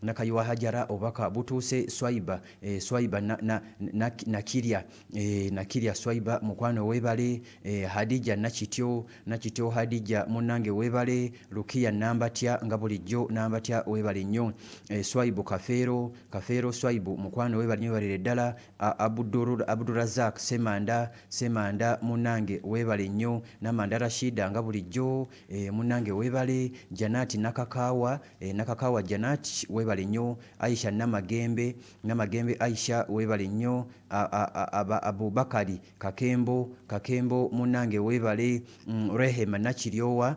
Nakayiwa Hajara obaka butuse Swaiba Swaiba nakirya Swaiba mukwano webale Hadija nakityo Hadija munange webale Rukia nambatya nga bulijjo nambatya webale nnyo Swaibu Kafero Swaibu mukwano webale ddala Abdurazak Semanda munange webale nnyo Namanda Rashida nga bulijjo munange webale Janati Nakakawa Janati webale nnyo Aisha Namagembe Aisha webale nnyo Abubakari Kakembo munange webale Rehema Nakiryowa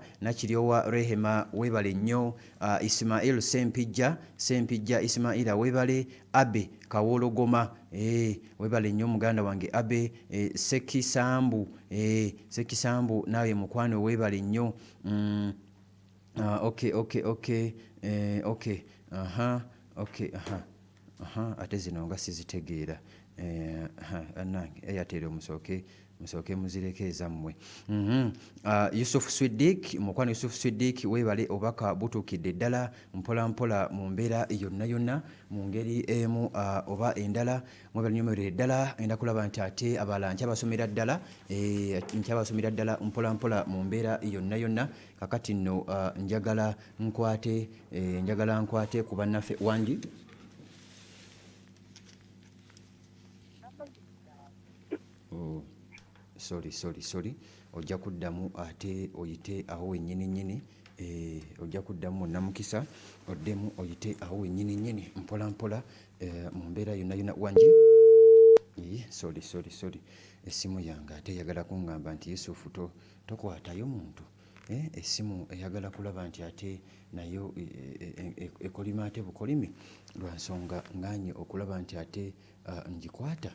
Rehema webale nnyo Ismail Sempijja Ismaila webale Abe Kawologoma webale nnyo muganda wange Abe Sekisambu nawe mukwano webale nnyo okay ate zino nga sizitegeera nange Airtel musooke muzireke ezammwe Yusuf Swiddiq mukwano Yusuf Swiddiq webale obaka butuukidde ddala mpola mu mbeera yonna mu ngeri emu oba endala mwebale nnyo ddala enda kulaba nti ate abala nkyabasomera ddala mpola mu mbeera yonna kakati nno njagala nkwate ku bannaffe wangi sorry ojja kuddamu ate oyite awo wennyini ojja kuddamu namukisa oddemu oyite awo wennyini mpola mu mbeera yonna wangi sorry essimu yange ate eyagala kuŋŋamba nti Yusufu tokwatayo muntu essimu eyagala kulaba nti ate nayo ekolima ate bukolimi lwa nsonga nganye okulaba nti ate ngikwata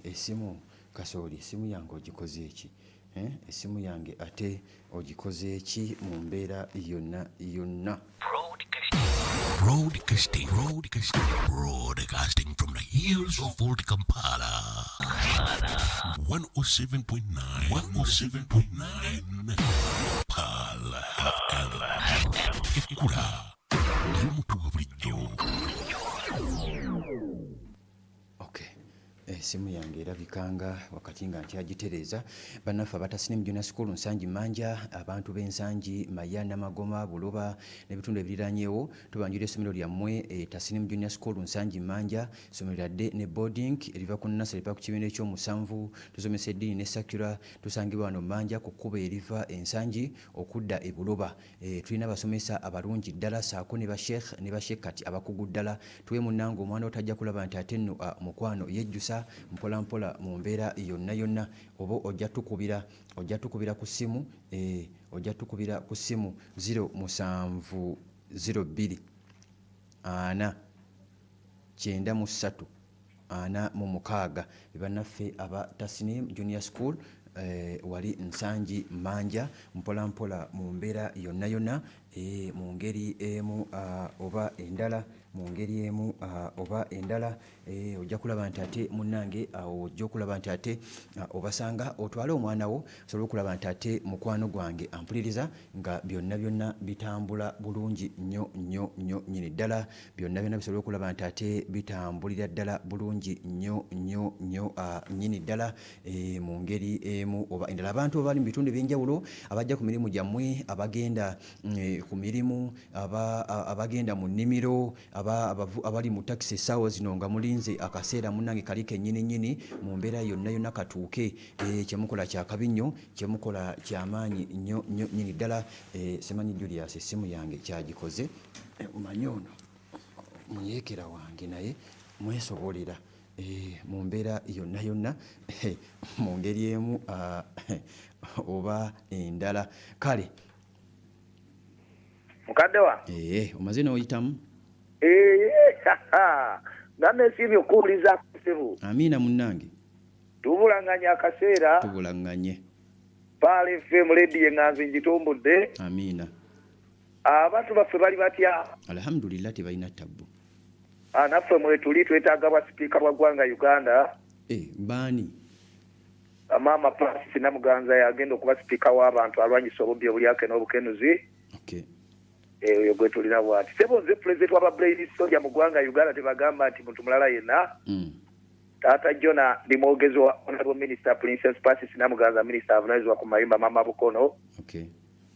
essimu kasooli essimu yange ogikoze eki essimu yange ate ogikoze eki mu mbeera yonna Broadcasting from the hills of Old Kampala. 107.9 Pala Ekura Yomutu bulijjo. Essimu yange erabikanga wakati nga nkyagitereeza bannaffe abatasinimu junior school Nsangi Manja abantu b'Ensangi Maya Namagoma Buloba n'ebitundu ebiriranyeewo tubanjira essomero lyammwe tasinimu junior school Nsangi Manja essomero lyadde ne boarding eriva ku nursery paka ku kibiina ekyomusanvu tusomesa eddiini ne secular tusangibwa wano Manja ku kkubo eriva Ensangi okudda e Buloba tulina abasomesa abalungi ddala saako ne basheekh kati abakugu ddala tuwe munnange omwana otajja kulaba nti ate nno mukwano yejjusa mpola mu mbeera yonna oba ojja tukubira ku ssimu ojja tukubira ku ssimu 0702 4 93 46 bannaffe aba Tasnim Junior School wali Nsangi Manja mpola mu mbeera yonna mu ngeri emu oba endala ojja kulaba nti ate munnange awo ojja okulaba nti ate obasanga otwale omwana wo osobola okulaba nti ate mukwano gwange ampuliriza nga byonna bitambula bulungi nnyo nnyini ddala byonna bisobola okulaba nti ate bitambulira ddala bulungi nnyo nnyini ddala mu ngeri emu oba endala abantu abali mu bitundu ebyenjawulo abajja ku mirimu gyammwe abagenda ku mirimu abagenda mu nnimiro abali mu takisi essaawa zino nga mulinze akaseera munnange kali kennyini mu mbeera yonna katuuke kyemukola kyakabi nnyo kyemukola kyamaanyi nnyo nnyini ddala Semanyi Julius essimu yange kyagikoze omanyi ono muyeekera wange naye mwesobolera mu mbeera yonna mu ngeri emu oba endala kale mukadde wa omaze n'oyitamu namwe siibyo okuwuliza kusibu amiina munnange tubulanganya akaseera tubulanganye Paala FM radio enganzi ngitumbudde amiina abantu baffe bali batya alhamdulillah tebalina ttabbu naffe mwetuli twetaaga bwa sipiika bwa ggwanga Uganda baani maama Francis Namuganza yagenda okuba sipiika w'abantu alwanyisa obubbi obulyake n'obukenuzi Oyo gwe tulina bwati. Sebo nze president wa Brave Soldier mu ggwanga Uganda tebagamba nti muntu mulala yenna. Tata Jona ndi mwogezi wa Honorable Minister Princess Pacis Namuganza Minister avunaanyizibwa ku mayimba Mama Bukono. Okay.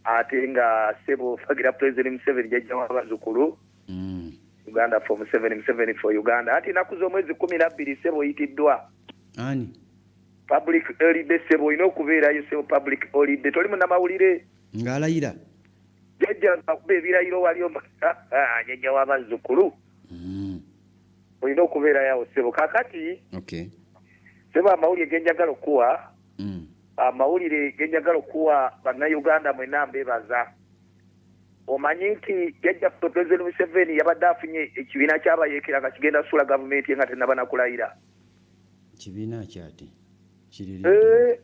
Ate nga Sebo fagira President Museveni jjajja w'abazzukulu. Uganda for Museveni for Uganda. Ati naku z'omwezi 12 Sebo yitiddwa. Ani? Public holiday Sebo ino okubeerayo Sebo public holiday. Toli munnamawulire. Ng'alayira. Jjajja akuba ebirayiro waliyo jjajja w'abazzukulu. Olina okubeerayo Sebo. Kakati. Okay. Sebo amawulire genjagala okuwa. Amawulire genjagala okuwa bannayuganda mwenna mbeebaza. Omanyi nti jjajja President Museveni yabadde afunye ekibiina ky'abayeekera nga kigenda kusula gavumenti nga tennaba nakulayira. Kibiina kyati?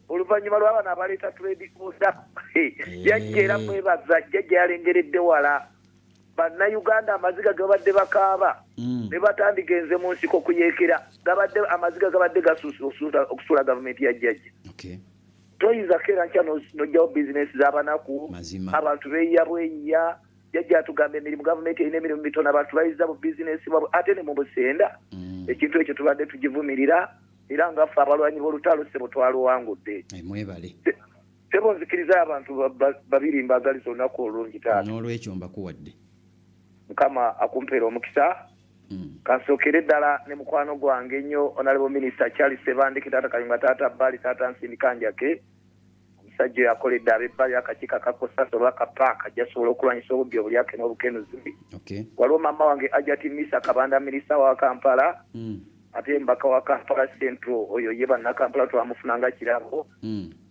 Oluvannyuma lw'abaana abaleeta trade order. Jjajja era mwebaza jjajja yalengeredde wala. Bannayuganda amaziga gabadde bakaaba. Ne batandigenze mu nsiko kuyeekera. Amaziga gabadde gasuusa okusula gavumenti ya jjajja. Okay. Toyinza keera nkya n'ojjawo bizinesi z'abanaku. Abantu beeyiya bweyiya. Jjajja atugamba emirimu gavumenti erina emirimu mitono abantu bayiza bu bizinesi bwabwe ate ne mu busenda. Ekintu ekyo tubadde tugivumirira era nga ffe abalwanyi b'olutalo Sebo twaluwangudde. Mwebale. Sebo nzikiriza abantu babiri mbagaliza olunaku olungi taata. N'olwekyo mbakuwadde. Mukama akumpeera omukisa. Kansookere ddala ne mukwano gwange ennyo Honorable Minister Charles Sebandeke taata Kayunga taata Bali taata Nsindikanjake. Omusajja yakoledde ab'ebbali akakiiko akakosaso olwakapaaka jasobola okulwanyisa obubbi obulyake n'obukenuzi. Okay. Waliwo maama wange Ajati Misa Kabanda minisita wa Kampala. Ate mbaka wa Kampala Central oyo ye bannakampala twamufunanga kirabo.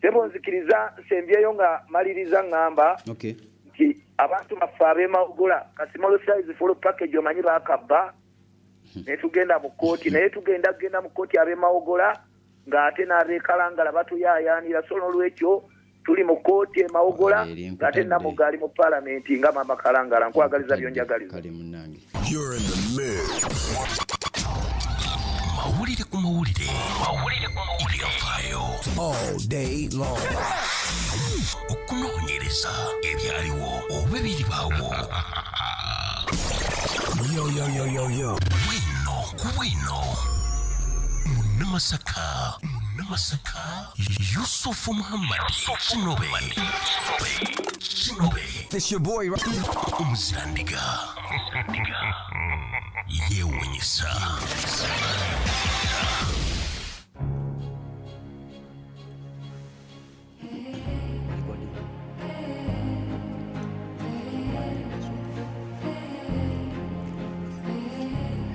Sebo nzikiriza nsembyeyo nga maliriza ngamba. Okay. Nti abantu baffe ab'emawugula kasimolo size full package omanyi bakabba. Ne tugenda mu kooti naye tugenda mu kooti ab'emawugula ng'ate n'abeekalangala batuyaayaanira so n'olwekyo tuli mu kooti emawugula ng'ate namugaali mu paalamenti nga Mama Kalangala nkwagaliza byonjagaliza. You're in the mix. Mawulire ku mawulire. Ebyafaayo. All day long. Okunoonyereza ebyaliwo oba ebiribaawo. Yo. Bwino. Munnamasaka. Yusufu Muhammad. Kinobe. This your boy, right? Omuzirandiga. Yeewuunyisa.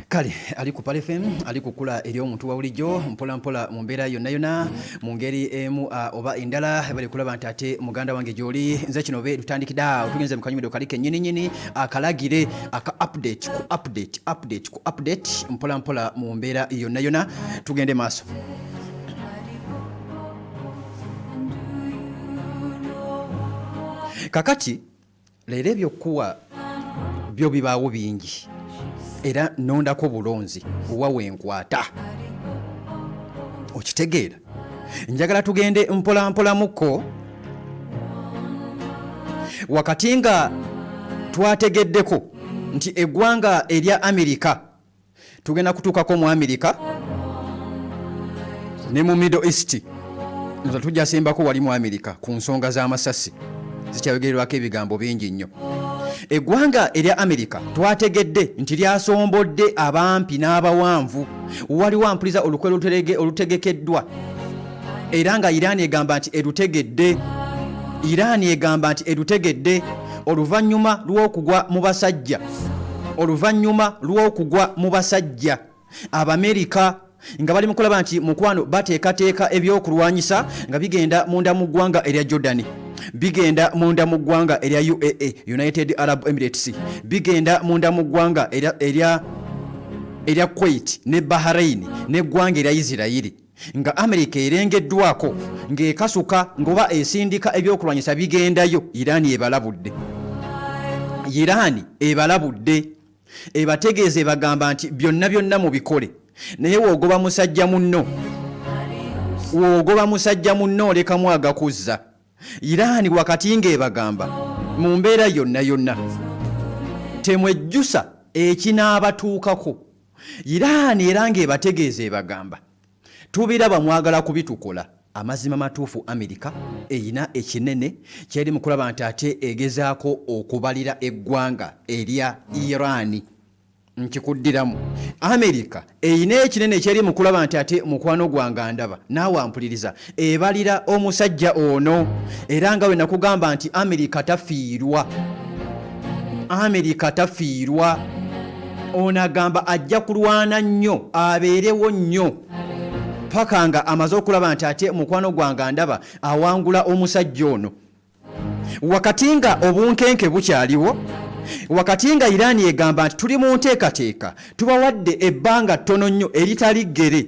Kale ali ku Pale FM ali kukula eri omuntu wa bulijjo mpola mu mbeera yonna mu ngeri emu oba endala bali kulaba nti ate muganda wange gy'oli nze kino be tutandikidde tugenze mu kanyumido kali kennyini akalagire aka update mpola mu mbeera yonna tugende maaso. Kakati leero ebyokuwa byo bibaawo bingi era nondako bulonzi owa wenkwata okitegeera njagala tugende mpola muko wakati nga twategeddeko nti eggwanga erya Amerika tugenda kutuukako mu Amerika ne mu Middle East nzo tujja simbako wali mu Amerika ku nsonga z'amasasi zikyayogererwako ebigambo bingi nnyo. Eggwanga erya Amerika twategedde nti lyasombodde abampi n'abawanvu waliwo ampuliza olukwe olutegekeddwa era nga Iran egamba nti edutegedde oluvannyuma lw'okugwa mu basajja Abamerika nga bali mukulaba nti mukwano bateekateeka ebyokulwanyisa nga bigenda munda mu ggwanga erya Jordan, bigenda munda mu ggwanga erya UAE, United Arab Emirates, bigenda munda mu ggwanga erya Kuwait ne Bahrain n'eggwanga erya Israel, nga Amerika erengeddwako ng'ekasuka ngoba esindika ebyokulwanyisa bigendayo. Iran ebalabudde ebategeeze bagamba nti byonna mu bikole, naye woogoba musajja munno olekamu agakuzza. Iran wakati ng'ebagamba mu mbeera yonna temwejjusa ekinaabatuukako. Iran era ng'ebategeeza ebagamba tubiraba mwagala kubitukola. Amazima matuufu Amerika eyina ekinene kyeri mu kulaba nti ate egezaako okubalira eggwanga erya Iran. Nkikuddiramu Amerika eyina ekinene kyeri mu kulaba nti ate mukwano gwange ndaba naawe ampuliriza ebalira omusajja ono era nga we nakugamba nti Amerika tafiirwa. Amerika tafiirwa. Ono agamba ajja kulwana nnyo abeerewo nnyo paka nga amaze okulaba nti ate mukwano gwange ndaba awangula omusajja ono. Wakati nga obunkenke bukyaliwo, wakati nga Iran egamba nti tuli mu nteekateeka tubawadde ebbanga ttono nnyo eritali ggere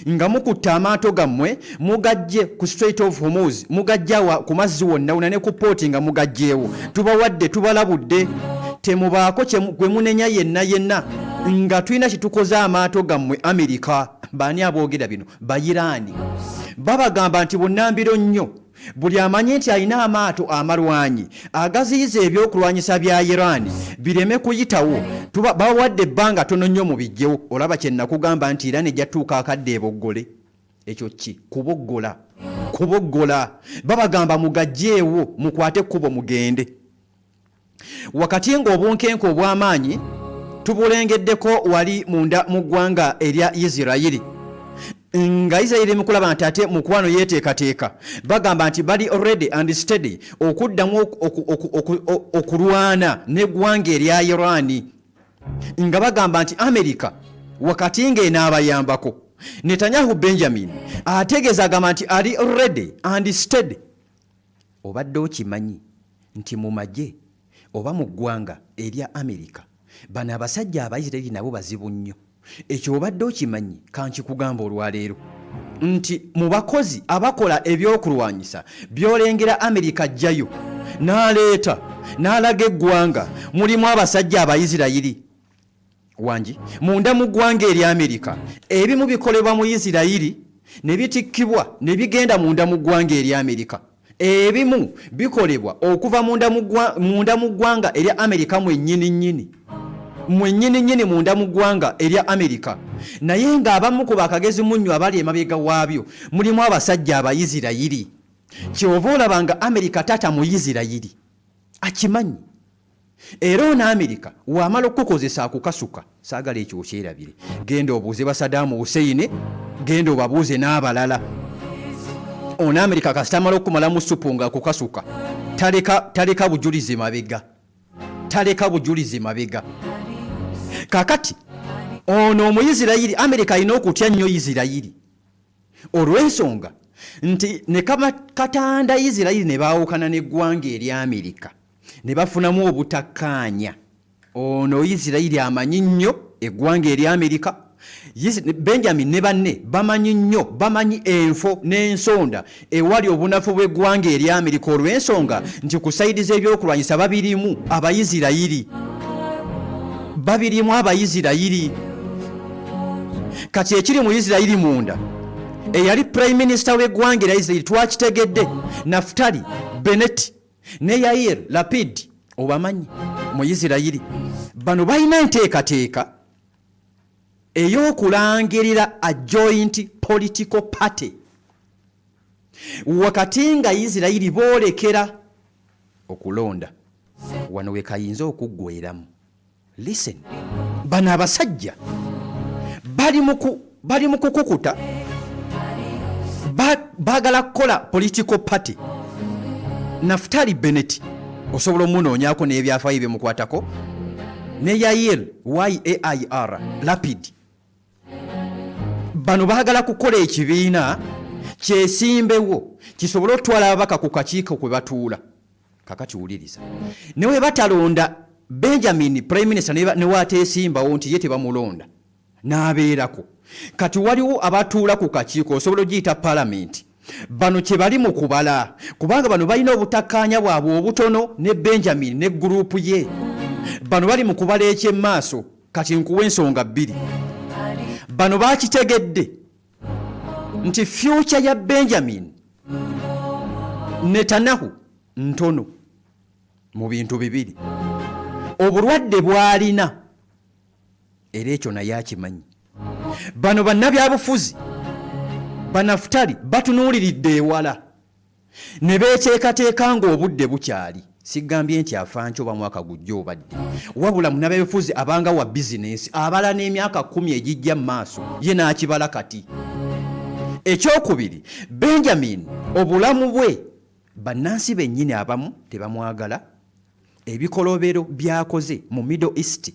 nga mukutta amaato gammwe mugajje ku Strait of Hormuz, mugajja ku mazzi wonna ne ku pooti nga mugajjeewo, tubawadde tubalabudde, temubaako gwe munenya yenna nga tulina kitukoze amaato gammwe. Amerika baani aboogera bino? Bayiraani. Babagamba nti bunnambiro nnyo buli amanyi nti alina amaato amalwanyi agaziyiza ebyokulwanyisa bya Iran bireme kuyitawo, bawadde ebbanga tono nnyo mu bijjewo. Olaba kye nakugamba nti Iran ejja tuuka akadde eboggole. Ekyo ki? Kuboggola. Babagamba mugajjeewo mukwate ekkubo mugende. Wakati ng'obunkenke obw'amaanyi tubulengeddeko wali munda mu ggwanga erya Isirayiri, nga Isirayiri mu kulaba nti ate mukwano yeeteekateeka, bagamba nti bali already and steady okuddamu okulwana n'eggwanga erya Iran, nga bagamba nti Amerika wakati ng'enaabayambako. Netanyahu Benjamin ategeeza agamba nti ali already and steady. Obadde okimanyi nti mu magye oba mu ggwanga erya Amerika bano abasajja Abayisirayiri nabo bazibu nnyo. Ekyo obadde okimanyi? Kankikugamba olwaleero nti mu bakozi abakola ebyokulwanyisa byolengera Amerika ajjayo n'alaga eggwanga mulimu abasajja Abayisirayiri. Wangi munda mu ggwanga erya Amerika ebimu bikolebwa mu Isirayiri ne bitikkibwa ne bigenda munda mu ggwanga erya Amerika. Ebimu bikolebwa okuva munda mu ggwanga erya Amerika mwennyini munda mu ggwanga erya Amerika, naye ng'abamu ku bakagezi munnyo abali emabega waabyo mulimu abasajja Abayisirayiri. Kyova olaba nga Amerika tata mu Isirayiri akimanyi. Era ono Amerika wamala okukozesa akukasuka, saagala ekyo okyerabire, genda obuuze ba Saddam Hussein, genda obabuuze n'abalala. Ono Amerika kasitamala okumala mu supu nga akukasuka taleka bujulizi mabega. Kakati ono Omuyisirayiri Amerika alina okutya nnyo Isirayiri olw'ensonga nti ne katanda Isirayiri ne baawukana n'eggwanga erya Amerika ne bafunamu obutakkaanya. Ono Isirayiri amanyi nnyo eggwanga erya Amerika. Benjamin ne banne bamanyi nnyo, bamanyi enfo n'ensonda ewali obunafu bw'eggwanga erya Amerika olw'ensonga nti ku sayidi z'ebyokulwanyisa babirimu Abayisirayiri. Kati ekiri mu Isirayiri munda eyali Prime Minister w'eggwanga erya Isirayiri twakitegedde, Naftali Bennett ne Yair Lapid, obamanyi mu Isirayiri. Bano balina enteekateeka ey'okulangirira a joint political party wakati nga Isirayiri boolekera okulonda. Wano we kayinza okuggweeramu. Listen, bano abasajja bali mu kukukuta baagala kukola political party. Naftali Bennett osobola omunoonyaako n'ebyafaayo byemukwatako, ne Yair Lapid. Bano baagala kukola ekibiina kyesimbewo kisobole otwala ababaka ku kakiiko kwe batuula. Kakati wuliriza, newe batalonda Benjamin Prime Minister ne waateesimbawo nti ye tebamulonda n'abeerako. Kati waliwo abatuula ku kakiiko osobola ogiyita Parliament. Bano kye bali mu kubala, kubanga bano balina obutakkaanya bwabwe obutono ne Benjamin ne guruupu ye. Bano bali mu kubala ekyemmaaso. Kati nkuwa ensonga bbiri. Bano baakitegedde nti future ya Benjamin Netanyahu ntono mu bintu bibiri. obulwadde bw'alina era ekyo naye akimanyi. Bano bannabyabufuzi banafutali batunuuliridde ewala ne beeteekateeka ng'obudde bukyali. Sigambye nti afa oba mwaka gujja obadde, wabula munnabyabufuzi abanga wa bizinensi abala n'emyaka 10 egijja mu maaso ye n'akibala kati. Ekyokubiri, Benjamin obulamu bwe bannansi bennyini abamu tebamwagala. Ebikolobero byakoze mu Middle East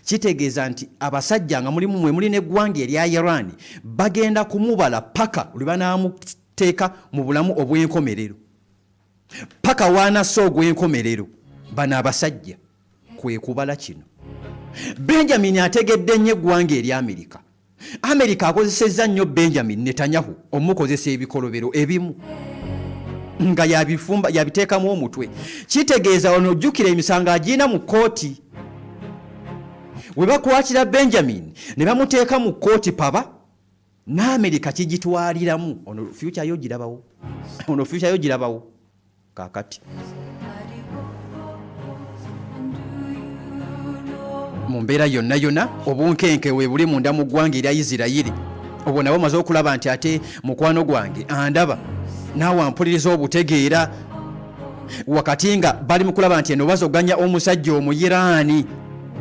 kitegeeza nti abasajja nga muli n'eggwanga erya Iran bagenda kumubala paka lwe banaamuteeka mu bulamu obw'enkomerero, paka waanassa ogw'enkomerero. Bano abasajja kwe kubala kino. Benjamin ategedde nnyo eggwanga erya Amerika. Amerika akozesezza nnyo Benjamin Netanyahu omukozesa ebikolobero ebimu nga yabiteekamu omutwe. Kitegeeza ono ojjukira emisango agiina mu kkooti. We bakwatira Benjamin ne bamuteeka mu kkooti paba, n'Amerika kigitwaliramu. Ono future yo girabawo kaakati. Mu mbeera yonna obunkenke we buli munda mu ggwanga erya Isirayiri. Obwo nabo maze okulaba nti ate mukwano gwange andaba naawe ampuliriza obutegeera wakati nga bali mu kulaba nti eno bazoganya omusajja Omuyiraani,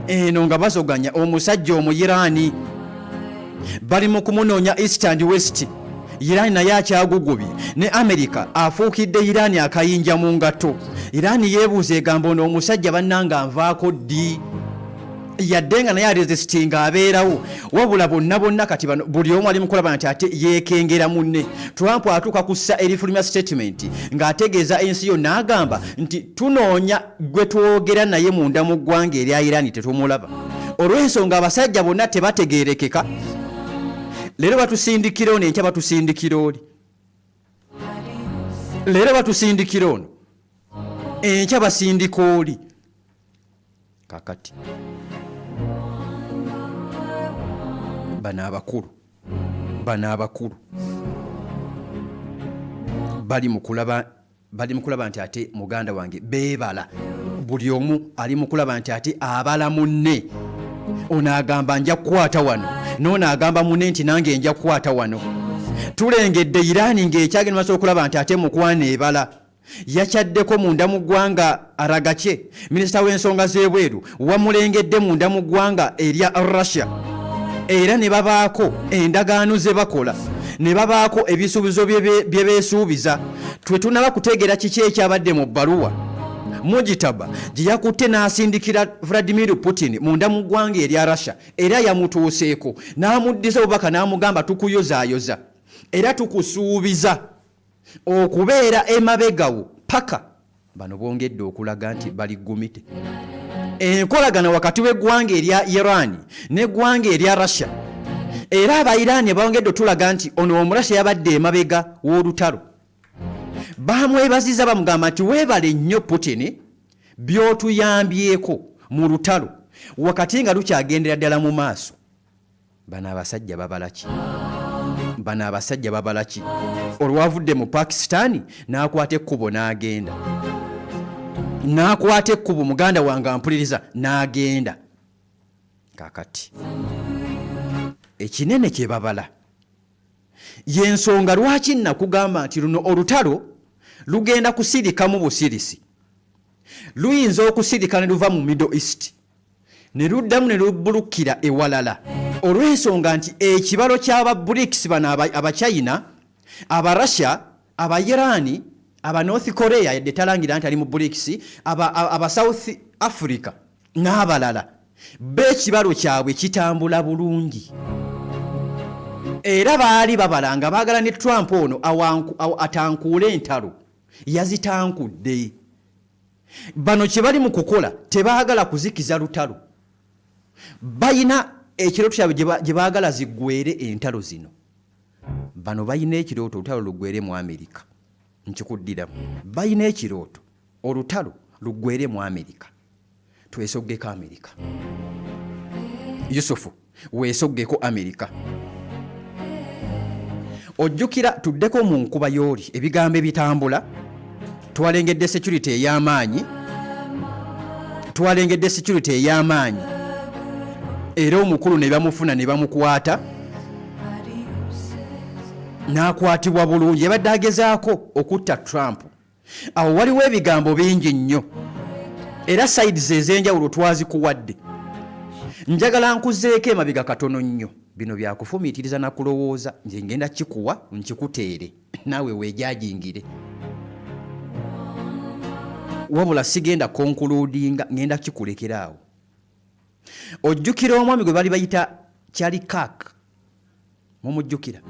eno nga bazoganya omusajja Omuyiraani, bali mu kumunoonya east and west. Iran naye akyagugubye ne Amerika afuukidde Iran akayinja mu ngatto. Iran yeebuuza egamba ono omusajja bannanga anvaako ddi, yadde nga naye aresistinga abeerawo, wabula bonna kati bano buli omu ali mu kulaba nti ate yeekengera munne. Trump atuuka kussa erifulumya statement ng'ategeeza ensi yonna agamba nti tunoonya gwe twogera naye munda mu ggwanga erya Iran tetumulaba. Olw'ensonga abasajja bonna tebategeerekeka. Leero batusindikira ono, enkya batusindikira oli. Leero batusindikira ono, enkya basindika oli. Kakati bano abakulu bali mu kulaba nti ate muganda wange beebala. Buli omu ali mu kulaba nti ate abala munne. Ono agamba nja kukwata wano, n'ono agamba munne nti nange nja kukwata wano. Tulengedde Iran ng'ekyagenda maaso okulaba nti ate mukwana ebala. Yakyaddeko munda mu ggwanga Aragache, minisita w'ensonga z'ebweru wamulengedde munda mu ggwanga erya Russia. Era ne babaako endagaano ze bakola, ne babaako ebisuubizo bye beesuubiza. Twe tunaba kutegeera kiki ekyabadde mu bbaluwa Mujitaba gye yakutte n'asindikira Vladimir Putin munda mu ggwanga erya Russia, era yamutuuseeko n'amuddiza obubaka n'amugamba tukuyozaayoza era tukusuubiza okubeera emabegawo paka bano bongedde okulaga nti baligumite. Enkolagana wakati w'eggwanga erya Iran n'eggwanga erya Russia, era Abayiraani bongedde otulaga nti ono Omurasha yabadde emabega w'olutalo. Bamwebaziza bamugamba nti weebale nnyo Putin by'otuyambyeko mu lutalo wakati nga lukyagendera ddala mu maaso. Bano abasajja babala ki? Olwavudde mu Pakistan n'akwata ekkubo n'agenda. N'akwata ekkubo muganda wange ampuliriza n'agenda. Kakati ekinene kye babala y'ensonga lwaki nakugamba nti luno olutalo lugenda kusirikamu busirisi. Luyinza okusirika ne luva mu Middle East ne luddamu ne lubbulukira ewalala. Olw'ensonga nti ekibalo ky'aba BRICS bano Abachina, Abarussia, Abayiraani, aba North Korea yadde talangira nti ali mu BRICS, aba South Africa n'abalala b'ekibalo kyabwe kitambula bulungi. Era baali babalanga baagala ne Trump ono atankuule entalo, yazitankudde. Bano kye bali mu kukola tebaagala kuzikiza lutalo. Bayina ekirooto kyabwe gye baagala ziggwere entalo zino. Bano bayina ekirooto olutalo luggwere mu Amerika. Nkikuddiramu. Bayina ekirooto olutalo luggwere mu Amerika. Twesoggeko Amerika. Yusufu, weesoggeko Amerika. Ojjukira tuddeko mu nkuba y'oli ebigambo ebitambula, twalengedde security ey'amaanyi, twalengedde security ey'amaanyi era omukulu ne bamufuna ne bamukwata n'akwatibwa bulungi. Yabadde agezaako okutta Trump. Awo waliwo ebigambo bingi nnyo era sides ez'enjawulo twazikuwadde. Njagala nkuzeeko emabega katono nnyo. Bino byakufumiitiriza na kulowooza. Nze ngenda kikuwa nkikuteere naawe weejajingire. Wabula sigenda konkuluudinga, ngenda kikulekera awo. Ojjukira omwami gwe bali bayita Charlie Kirk. Mumujjukira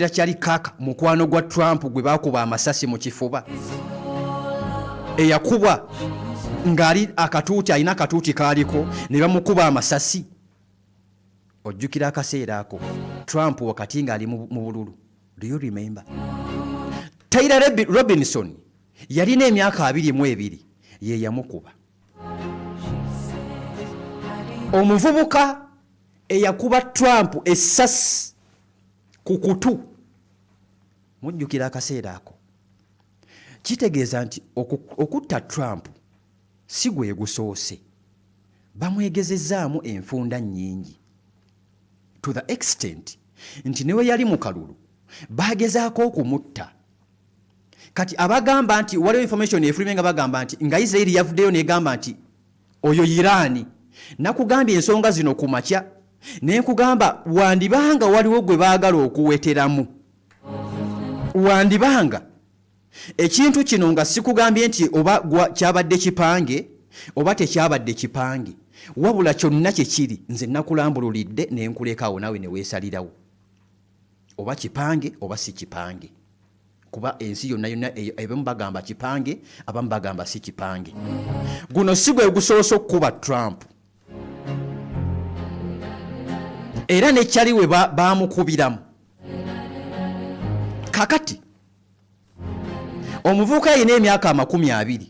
Charlie Kirk, mukwano gwa Trump gwe bakuba amasasi mu kifuba. Eyakubwa ng'ali akatuuti, alina akatuuti kaaliko ne bamukuba amasasi. Ojjukira akaseera ako Trump wakati ng'ali mu bululu. Do you remember? Taylor Robinson yalina emyaka 22 ye yamukuba. Omuvubuka eyakuba Trump essasi ku kutu. Mujjukira akaseera ako. Kitegeeza nti okutta Trump si gwe gusoose. Bamwegezezaamu enfunda nnyingi. To the extent nti newe yali mu kalulu bagezaako okumutta. Kati abagamba nti waliwo information efulumye nga bagamba nti nga Israeli yavuddeyo negamba nti oyo Irani. Nakugambye ensonga zino ku makya ne nkugamba wandibanga waliwo gwe baagala okuweteramu. Wandibanga ekintu kino nga sikugambye nti oba kyabadde kipange oba tekyabadde kipange. Wabula kyonna kye kiri nze nakulambululidde ne nkulekaawo nawe ne weesalirawo. Oba kipange oba si kipange. Kuba ensi yonna ebamu bagamba kipange, abamu bagamba si kipange. Guno si gwe gusoose okuba Trump. Era ne kyali we baamukubiramu. Kakati omuvubuka yina emyaka 20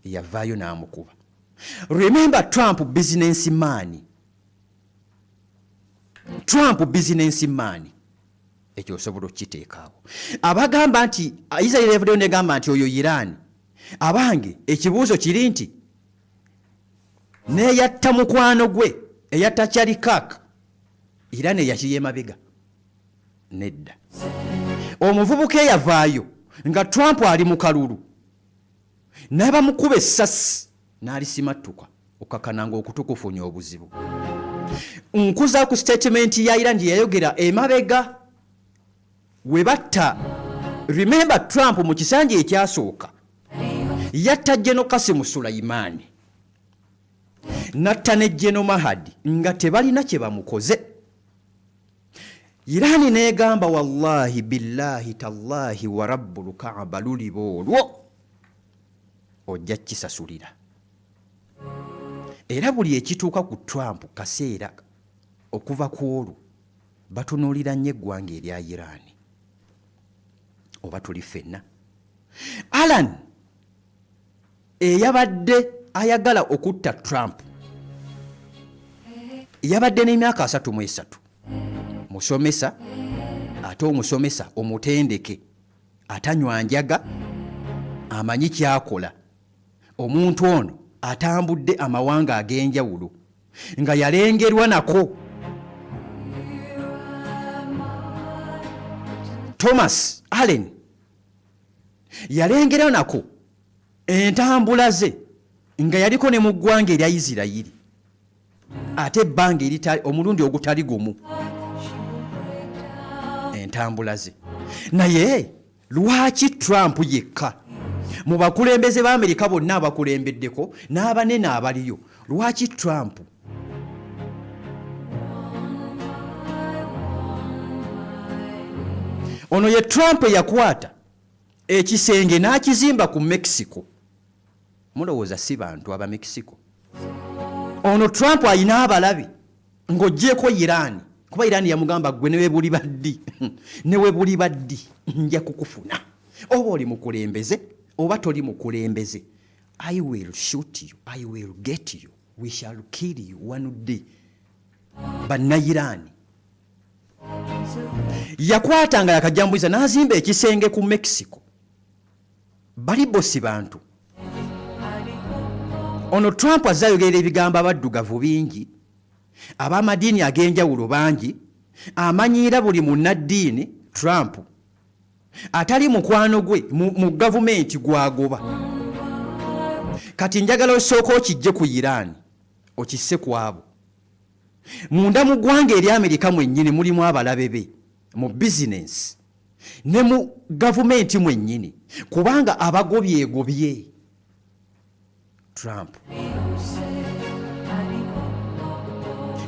yavaayo n'amukuba. Remember Trump businessman. Ekyo osobola okiteekaawo. Abagamba nti Israel evuddeyo negamba nti oyo Irani. Abange ekibuuzo kiri nti neyatta mukwano gwe eyatta Charlie Kirk. Irani yakiye mabega. Nedda. Omuvubuka yavaayo nga Trump ali mu kalulu. N'abamukuba essasi n'alisimattuka okakananga okutukufunya obuzibu. Nkuza ku statement ya Irani yayogera emabega webatta. Remember Trump mu kisanja ekyasooka yatta General Qasim Soleimani natta ne General Mahdi nga tebalina kye bamukoze. Irani negamba wallahi billahi tallahi wa rabbul Kaaba lulibo olwo ojja kisasulira. Era buli ekituuka ku Trump kaseera okuva ku olwo batunuulira nnyo eggwanga erya Irani. Oba tuli ffenna. Alan eyabadde ayagala okutta Trump yabadde n'emyaka 33. Musomesa, ate omusomesa omutendeke, atanywa njaga, amanyi kyakola. Omuntu ono atambudde amawanga ag'enjawulo nga yalengerwa nako. Thomas Allen yalengerwa nako entambula ze nga yaliko ne mu ggwanga erya Isirayiri ate ebbanga eritali omulundi ogutali gumu entambula ze. Naye lwaki Trump yekka mu bakulembeze ba Amerika bonna abakulembeddeko n'abanene abaliyo, lwaki Trump? Ono ye Trump yakwata ekisenge n'akizimba ku Mexico. Mulowooza si bantu aba Mexico. Ono Trump ayina abalabi ng'oggyeko Irani. Kuba Irani yamugamba gwe newe buli baddi newe buli baddi nja kukufuna. Oba oli mukulembeze oba toli mukulembeze. I will shoot you, I will get you, we shall kill you one day. Banna Irani yakwatanga yakajambuiza n'azimba ekisenge ku Mexico. Bali bosi bantu ono Trump azayogerera ebigambo abaddugavu bingi ab'amadiini ag'enjawulo bangi amanyiira buli munnaddiini Trump atali mukwano gwe mu gavumenti gwagoba. Kati njagala osooka okijje ku Iran okisse ku abo munda mu ggwanga eri Amerika mwennyini mulimu abalabe be mu bizinensi ne mu gavumenti mwennyini kubanga abagobyegobye Trump.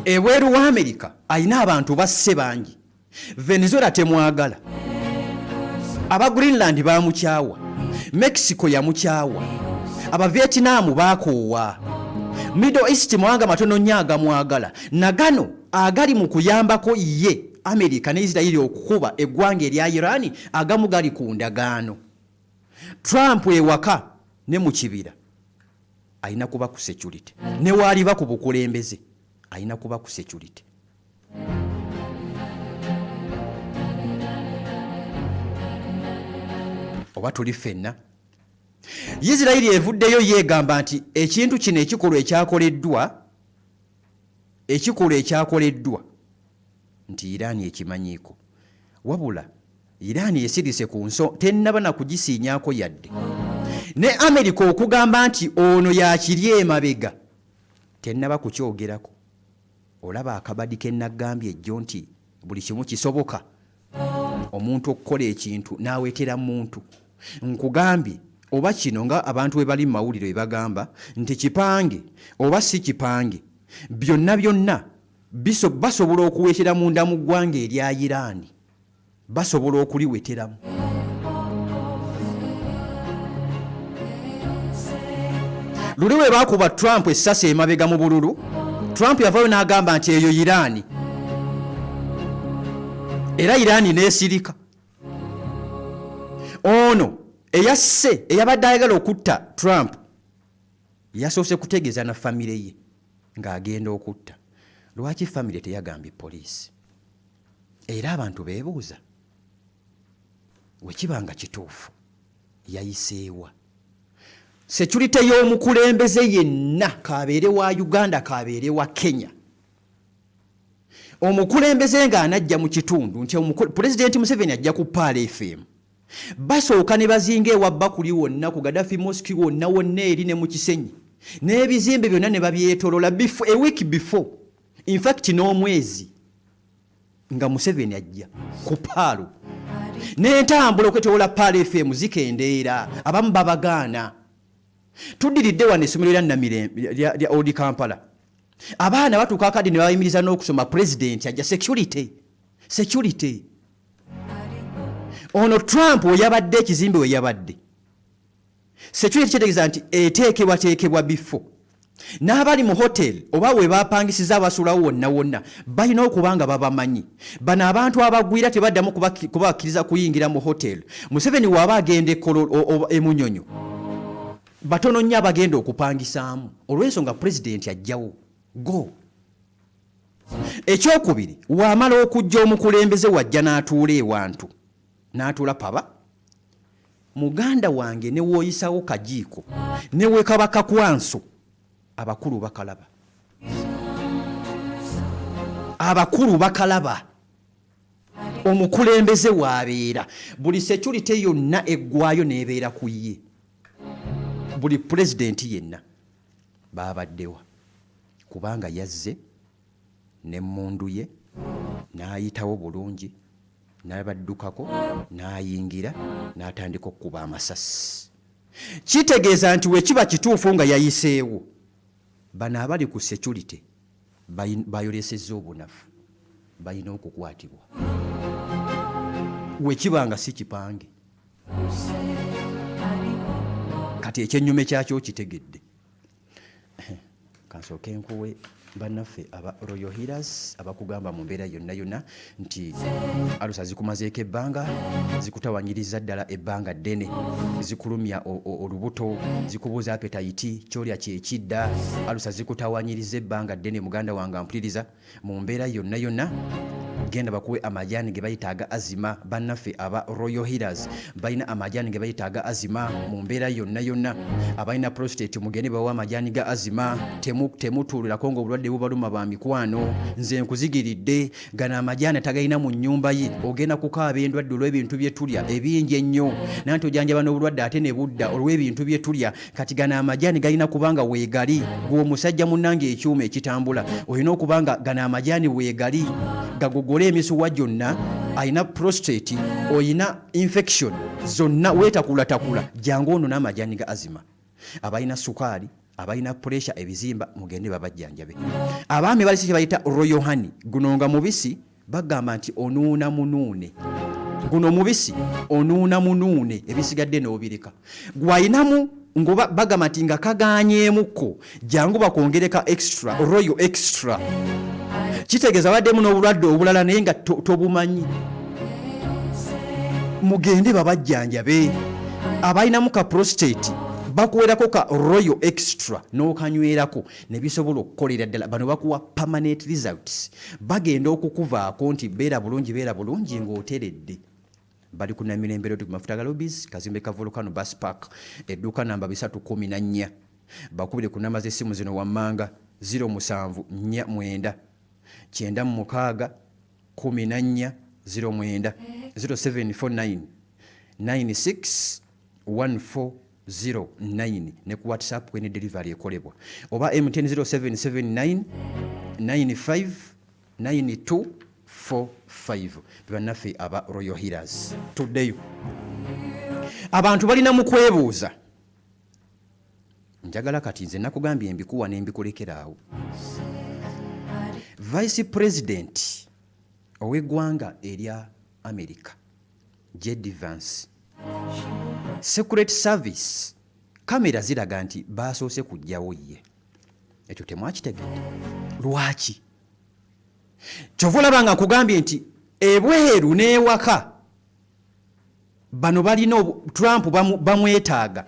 Ebweru wa Amerika ayina abantu basse bangi. Venezuela temwagala, aba Greenland bamukyawa, Mexico yamukyawa, aba Vietnam bakoowa, Middle East mwanga matono nnyo agamwagala. Nagano agali mu kuyambako ye Amerika ne Israeli okukuba eggwanga erya Iran agamu gali ku ndagaano. Trump ewaka ne mu kibira ayina kuba ku security, ne waaliba ku bukulembeze ayina kuba ku security. Oba tuli ffenna. Israeli evuddeyo yeegamba nti ekintu kino ekikolwa ekyakoleddwa nti Iran ekimanyiiko, wabula Iran yesirise ku nso tennaba na kugisiinyaako yadde. Ne Amerika okugamba nti ono yakiri emabega tennaba kukyogerako. Olaba akabadi ke nagambye ejjo nti buli kimu kisoboka omuntu okukola ekintu n'aweetera muntu. Nkugambye oba kino nga abantu bwe bali mu mawulire bwe bagamba nti kipange oba si kipange, byonna basobola okuweetera munda mu ggwanga erya Iran, basobola okuliweeteramu. Luli we baakuba Trump essasi emabega mu bululu, Trump yavaayo n'agamba nti eyo Iran, era Iran n'esirika. Ono eyasse eyabadde ayagala okutta Trump yasoose kutegeeza na famire ye ng'agenda okutta. Lwaki famire teyagambye poliisi? Era abantu beebuuza wekibanga kituufu yayiseewa. Security y'omukulembeze yenna, kabeere wa Uganda kabeere wa Kenya, omukulembeze ng'anajja mu kitundu nti Pulezidenti Museveni ajja ku Paala FM, basooka ne bazinga ewa Bakuli wonna ku Gaddafi Mosque wonna eri ne mu Kisenyi, n'ebizimbe byonna ne babyetolola a week before, in fact n'omwezi nga Museveni ajja ku Paalo. N'entambula okwetolola Paala FM zikendeera, abamu babagaana. Tuddiridde wano essomero lya Namirembe lya Old Kampala, abaana batuuka akadi ne bayimiriza n'okusoma Pulezidenti ajja security. Ono Trump oyabadde ekizimbe we yabadde, security kitegeeza nti eteekebwa bifo. N'abali mu hotel oba we bapangisiza abasulawo wonna balina okuba nga babamanyi. Bano abantu abagwira tebaddamu kubakkiriza kuyingira mu hotel. Museveni waba agenda emunyonyo, batono nnyo abagenda okupangisaamu, olw'ensonga Pulezidenti ajjawo go. Ekyokubiri, waamala okujja omukulembeze wajja n'atuula ewantu, n'atuula paba. Muganda wange ne wooyisawo kajiiko ne weekabaka kwanso, abakulu bakalaba. Omukulembeze waabeera, buli security yonna eggwayo n'ebeera ku ye. Buli Pulezidenti yenna baabaddewa kubanga yazze n'emmundu ye n'ayitawo bulungi, n'abaddukako n'ayingira n'atandika okukuba amasasi. Kitegeeza nti we kiba kituufu nga yayiseewo, bano abali ku security bayolesezza obunafu, balina okukwatibwa. We kiba nga si kipange. Kati ekyennyume kyakyo kitegedde. Kansooke nkuwe bannaffe aba Royal Healers abakugamba mu mbeera yonna nti alusa zikumazeeko ebbanga, zikutawanyiriza ddala ebbanga ddene, zikulumya olubuto, zikubuuza appetite, kyolya kyekidda, alusa zikutawanyiriza ebbanga ddene. Muganda wange ampuliriza, mu mbeera yonna genda bakuwe amajaani ge bayitaaga azima. Bannaffe aba Royal Healers balina amajaani ge bayitaaga azima mu mbeera yonna. Abalina prostate mugende bawa amajaani ga azima. Temutuulirako ng'obulwadde bubaluma ba mikwano. Nze nkuzigiridde gano amajaani tagalina mu nnyumba ye. Ogenda kukaaba endwadde olw'ebintu bye tulya ebingi ennyo. Nanti ojanjaba n'obulwadde ate ne budda olw'ebintu bye tulya. Kati gano amajaani galina kubanga weegali. Gwe omusajja munnange ekyuma ekitambula olina okubanga gano amajaani weegali gagogola emisuwa gyonna. Ayina prostate, oyina infection zonna weetakulatakula jangu ono n'amajaani ga azima. Abalina sukaali, abalina pressure, ebizimba mugende babajjanjabe. Abaami balisi kye bayita Royal Honey, guno nga mubisi bagamba nti onuuna munuune. Guno mubisi onuuna munuune ebisigadde n'obireka. Gwayinamu ngoba bagamba nti nga kagaanyeemuko jangu bakongereka extra, Royal Extra. Kitegeeza baddemu n'obulwadde obulala naye nga tobumanyi. Mugende babajjanjabe. Abalinamu ka prostate bakuwerako ka Royal Extra n'okanywerako ne bisobola okukolera ddala. Bano bakuwa permanent results. Bagenda okukuvaako nti beera bulungi ng'oteredde. Bali ku Namirembe Road ku mafuta ga Lobbies, kazimbe ka Volcano Bus Park, edduuka namba 314. Bakubire ku namba z'essimu zino wammanga 0749 96 14 09 0749 96 1409 ne ku WhatsApp kwe ne delivery ekolebwa oba MTN 0779 95 9245. Bannaffe aba Royal Healers tuddeyo. Abantu balina mu kwebuuza. Njagala kati nze nakugambye embikuwa n'embikulekeraawo. Vice President ow'eggwanga erya America J.D. Vance, Secret Service kamera ziraga nti baasoose kujjawo ye. Ekyo temwakitegedde. Lwaki? Kyova olaba nga nkugambye nti ebweru n'ewaka bano balina Trump bamwetaaga.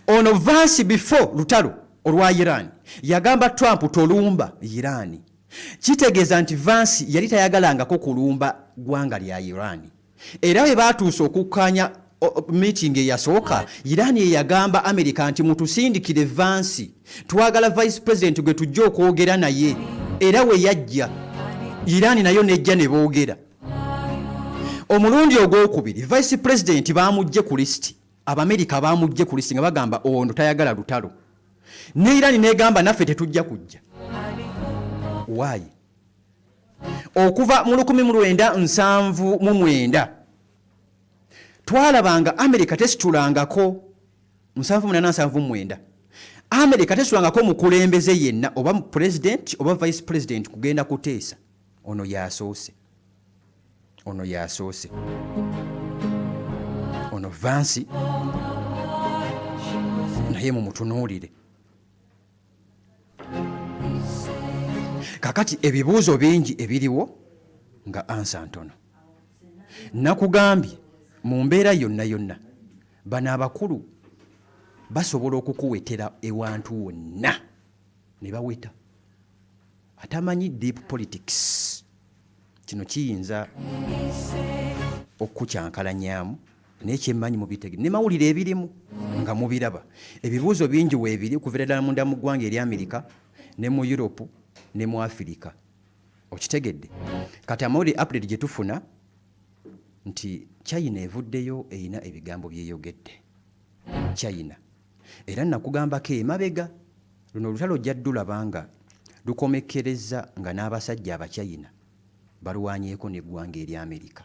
Ono Vance before lutalo olwa Iran yagamba Trump tolumba Iran. Kitegeeza nti Vance yali tayagalangako kulumba ggwanga lya Iran. Era bwe baatuuse okukkaanya meeting eyasooka, Iran yagamba America nti mutusindikire Vance, twagala Vice President gwe tujja okwogera naye. Era we yajja Iran nayo nejja ne boogera. Omulundi ogwokubiri Vice President baamugje ku list. Abamerika baamugje ku list nga bagamba ono tayagala lutalo. Ne Iran negamba naffe tetujja kujja. Why? Okuva mu 1979 twalabanga America tesitulangako 1979 America tesitulangako mukulembeze yenna oba president oba vice president kugenda kuteesa. Ono yasoose. Ono Vance naye mumutunuulire. Kakati ebibuuzo bingi ebiriwo nga ansa ntono. Nakugambye mu mbeera yonna bano abakulu basobola okukuwetera ewantu wonna ne baweta. Atamanyi deep politics kino kiyinza okukyankalanyaamu n'ekyemmanyi mubitegere ne mawulire ebirimu nga mubiraba. Ebibuuzo bingi weebiri okuva ddala munda mu ggwanga eri Amerika ne mu Europe ne mu Africa. Okitegedde? Kati amawulire update gye tufuna nti China evuddeyo eyina ebigambo byeyogedde. China. Era nakugambako emabega luno olutalo jaddulabanga lukomekkereza nga n'abasajja abachina balwanyeeko n'eggwanga eri Amerika.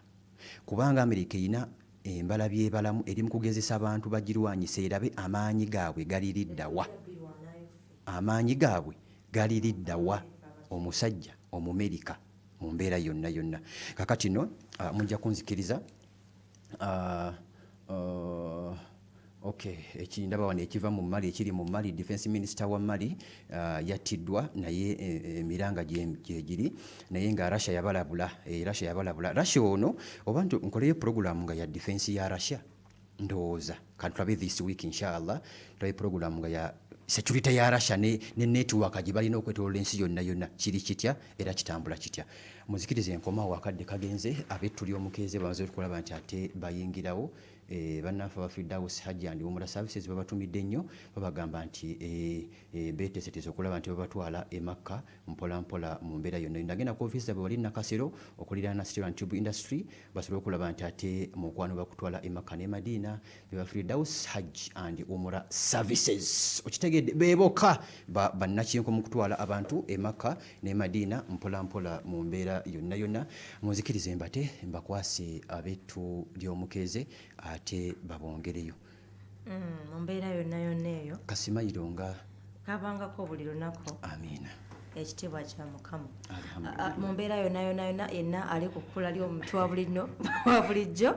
Kubanga Amerika eyina embala byebalamu eri mu kugezesa abantu bagirwanyise erabe amaanyi gaabwe galiriddawa. Amaanyi gaabwe galiriddawa omusajja Omumerika mu mbeera yonna. Kakati no mujja kunzikiriza okay, ekindaba wano ekiva mu Mali ekiri mu Mali. Defense Minister wa Mali yattiddwa naye emiranga gyegiri naye nga Russia yabalabula. Russia ono oba nkoleyo program nga ya defense ya Russia ndowooza kantulabe this week inshallah tulabe program nga ya security ya Russia ne network gye balina okwetolola ensi yonna kiri kitya era kitambula kitya. Muzikirize enkoma wakadde kagenze abetuli omukeeze bamaze okulaba nti ate bayingirawo bannaffe abafidde Hajji and Umrah services babatumidde nnyo babagamba nti beeteeseteese okulaba nti babatwala e Makka mpola mu mbeera yonna. Ndagenda ku ofiisi zaabwe wali Nakasero okuliraana Steel and Tube Industry basobole okulaba nti ate mu mukwano bakutwala e Makka ne Madina bebafidde Hajji and Umrah services. Okitegedde beeboka bannakinko mu kutwala abantu e Makka ne Madina mpola mu mbeera yonna. Muzikirize mbate mbakwase abetu ly'omukeeze ate babongereyo mu mbeera yonna eyo Kasimayiro nga kabangako buli lunaku. Amiina. Ekitiibwa kya Mukama. Mu mbeera yonna yenna ali ku kkula ly'omuntu wa bulijjo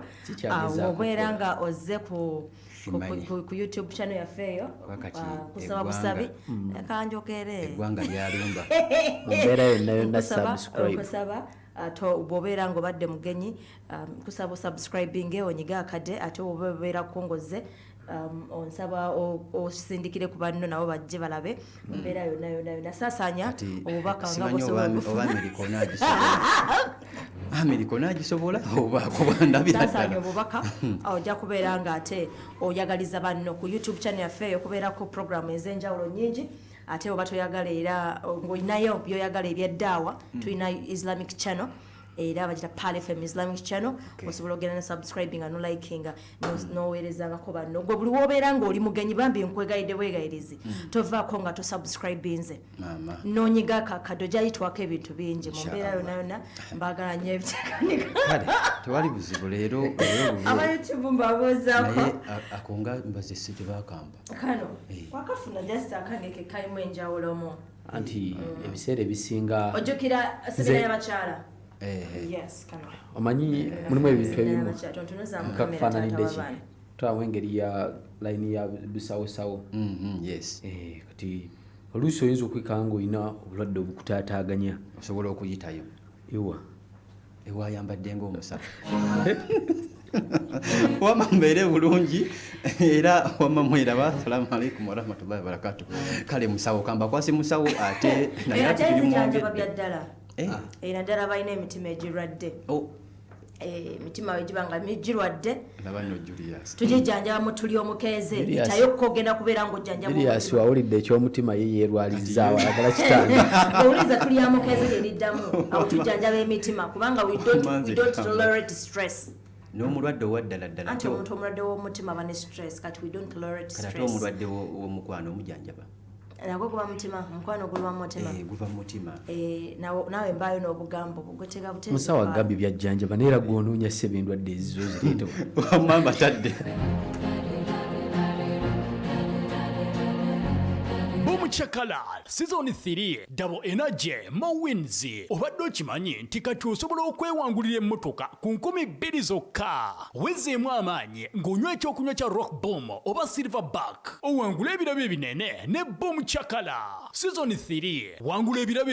obeera nga ozze ku YouTube channel yaffe eyo kusaba busabi kanjokere eggwanga lyalumba mu mbeera yonna subscribe bw'obeera ng'obadde mugenyi kusaba subscribing onyiga akade ate obeera kungoze onsaba osindikire ku banno nabo bajje balabe mbeera yonna saasaanya obubaka nga busobola Amerika nagisobola oba kubandabira saasaanya obubaka ojja kubeera nga ate oyagaliza banno ku YouTube channel yaffe eyo kubeerako program ez'enjawulo nnyingi ate oba toyagala era ng'olinayo byoyagala ebyeddaawa tulina Islamic channel era bagita Pal FM Islamic channel osobola ogenda ne subscribing no liking n'oweerezangako banno gwe buli w'obeera ng'oli mugenyi bambi nkwegayidde bwegayirizi tovaako nga tosubscribinze n'onyiga akakado gyayitwako ebintu bingi mu mbeera yonna mbaagala nnyo ebiteekanika tewali buzibu leero aba YouTube mbabuuzaako naye akonga mbaze si tebakamba kano wakafuna just akangeke kalimu enjawulomu anti ebiseera ebisinga ojjukira sebera y'abakyala yes kano omanyi mulimu ebintu ebimu kakufaananidde ki twawo engeri ya layini ya busawosawo yes kati oluusi oyinza okwekanga ng'olina obulwadde obukutaataaganya osobola okuyitayo iwa ewayambadde ng'omusaka wama mbeere bulungi era wama mweraba assalamu alaikum warahmatullahi wabarakatuh kale musawo kamba kwasi musawo ate naye atezijanjaba bya ddala era ddala balina emitima egirwadde emitima egibanga migirwadde tugijjanjaba mu tuli omukeeze tayo okogenda kubeera ng'ojjanjaba wawulidde ekyomutima ye yeerwaliza ayagala kitange owuliza tuli ya mukeeze lyeriddamu awo tujjanjaba emitima kubanga we don't tolerate stress n'omulwadde owaddala ddala anti omuntu omulwadde w'omutima aba ne stress kati we don't tolerate stress kati omulwadde w'omukwano omujjanjaba nagwo guba mutima omukwano guba mutima guva mutima naawe mbaayo n'obugambo bugotega buteezi musawo agambye byajjanjaba naye era gw'onoonya ssebe endwadde ezizo zireetewo wamamba tadde Bomuchakala season 3 Double Energy Mawins obadde okimanyi nti kati osobola okwewangulira emmotoka ku 2,000 zokka wezeemu amaanyi ng'onywa ekyokunywa kya Rock Boom oba Silverback owangula ebirabo ebinene ne Bomuchakala season 3 wangula ebirabo